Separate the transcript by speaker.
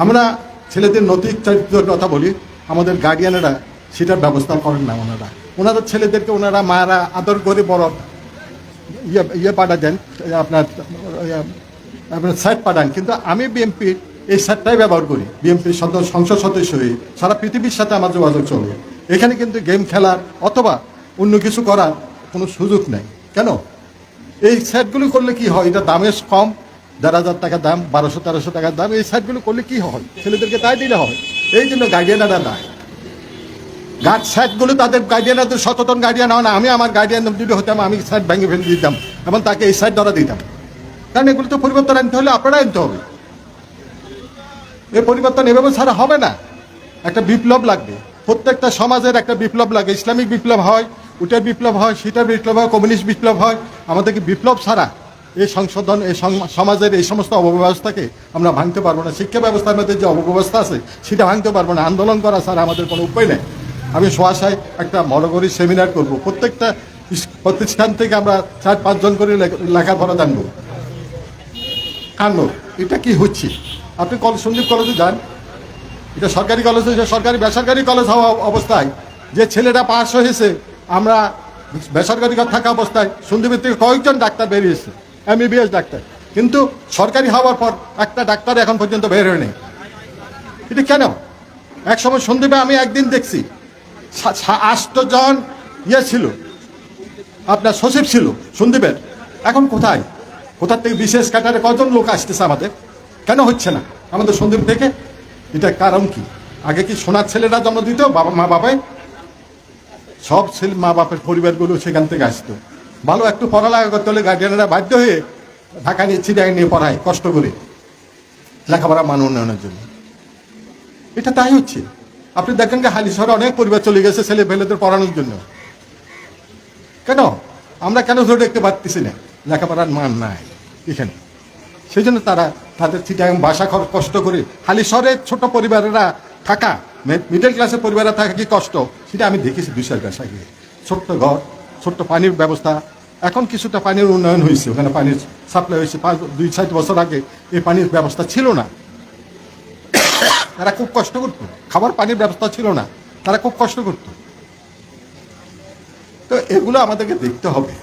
Speaker 1: আমরা ছেলেদের নৈতিক চরিত্রের কথা বলি, আমাদের গার্ডিয়ানেরা সেটার ব্যবস্থা করেন না। ওনাদের ছেলেদেরকে ওনারা মায়েরা আদর করে বড় পাঠা দেন, আপনার সাইট পাঠান। কিন্তু আমি বিএমপি এই সাইটটাই ব্যবহার করি, বিএমপির সংসদ সদস্য হয়ে সারা পৃথিবীর সাথে আমার যোগাযোগ চলে। এখানে কিন্তু গেম খেলার অথবা অন্য কিছু করার কোনো সুযোগ নেই। কেন? এই সাইটগুলো করলে কি হয়, এটা দামে কম, 1,500 টাকা দাম, 1200-1300 টাকার দাম। এই সাইটগুলো করলে কি হয়, ছেলেদেরকে তাই দিলে হয়। এই জন্য গার্ডিয়ানরা দেয় সাইটগুলো, তাদের গার্ডিয়ানদের সচেতন গার্ডিয়ান হয় না। আমি আমার গার্ডিয়ান যদি হতাম, আমি সাইট ভেঙে ফেলে দিতাম এবং তাকে এই সাইট ধরা দিতাম। কারণ এগুলো তো পরিবর্তন আনতে হলে আপনারা আনতে হবে। এই পরিবর্তন এভাবে ছাড়া হবে না, একটা বিপ্লব লাগবে। প্রত্যেকটা সমাজের একটা বিপ্লব লাগে। ইসলামিক বিপ্লব হয়, ওটার বিপ্লব হয়, সেটার বিপ্লব হয়, কমিউনিস্ট বিপ্লব হয়। আমাদেরকে বিপ্লব ছাড়া এই সংশোধন, এই সমাজের এই সমস্ত অপব্যবস্থাকে আমরা ভাঙতে পারবো না। শিক্ষা ব্যবস্থার মধ্যে যে অপব্যবস্থা আছে সেটা ভাঙতে পারবো না। আন্দোলন করা ছাড়া আমাদের কোনো উপায় নেই। আমি সোয়াশায় একটা মরগরি সেমিনার করব, প্রত্যেকটা প্রতিষ্ঠান থেকে আমরা 4-5 জন করে লেখাপড়া জানবো। কাণ্ড এটা কি হচ্ছে? আপনি সন্দীপ কলেজে যান, এটা সরকারি কলেজ, সরকারি বেসরকারি কলেজ হওয়া অবস্থায় যে ছেলেটা পাস হয়েছে, আমরা বেসরকারি থাকা অবস্থায় সন্দীপের থেকে কয়েকজন ডাক্তার বেরিয়েছে, MBBS ডাক্তার, কিন্তু সরকারি হওয়ার পর একটা ডাক্তার এখন পর্যন্ত বের হয়নি। এটা কেন? এক সময় সন্দীপে আমি একদিন দেখছি 8 জন ছিল, আপনার সচিব ছিল সন্দীপের। এখন কোথায়? কোথার থেকে বিশেষ ক্যাডারে কজন লোক আসতেছে আমাদের? কেন হচ্ছে না আমাদের সন্দীপ থেকে? এটা কারণ কি? আগে কি সোনার ছেলেরা জন্ম দিত মা বাবাই? সব ছেলে মা বাপের পরিবারগুলো সেখান থেকে আসতো। ভালো একটু পড়ালেখা করতে হলে গার্ডিয়ানরা বাধ্য হয়ে ঢাকা নিয়ে চিড়িয়াখানা নিয়ে পড়ায় কষ্ট করে লেখাপড়া মান উন্নয়নের জন্য। এটা তাই হচ্ছে। আপনি দেখেন যে হালি শহরে অনেক পরিবার চলে গেছে ছেলে পেলেদের পড়ানোর জন্য। কেন? আমরা কেন ধরে দেখতে পাচ্ছি না? লেখাপড়ার মান নাই এখানে। সেই জন্য তারা তাদের চিটাগাং বাসা কষ্ট করে, হালি শহরের ছোট পরিবারেরা থাকা, মিডল ক্লাসের পরিবারেরা থাকা কি কষ্ট, সেটা আমি দেখেছি 2 বাসা গিয়ে। ছোট্ট ঘর, ছোট্ট পানির ব্যবস্থা। এখন কিছুটা পানির উন্নয়ন হয়েছে, ওখানে পানির সাপ্লাই হয়েছে। 2-4 বছর আগে এই পানির ব্যবস্থা ছিল না। তারা খুব কষ্ট করত, খাবার পানির ব্যবস্থা ছিল না, তারা খুব কষ্ট করত। তো এগুলো আমাদেরকে দেখতে হবে।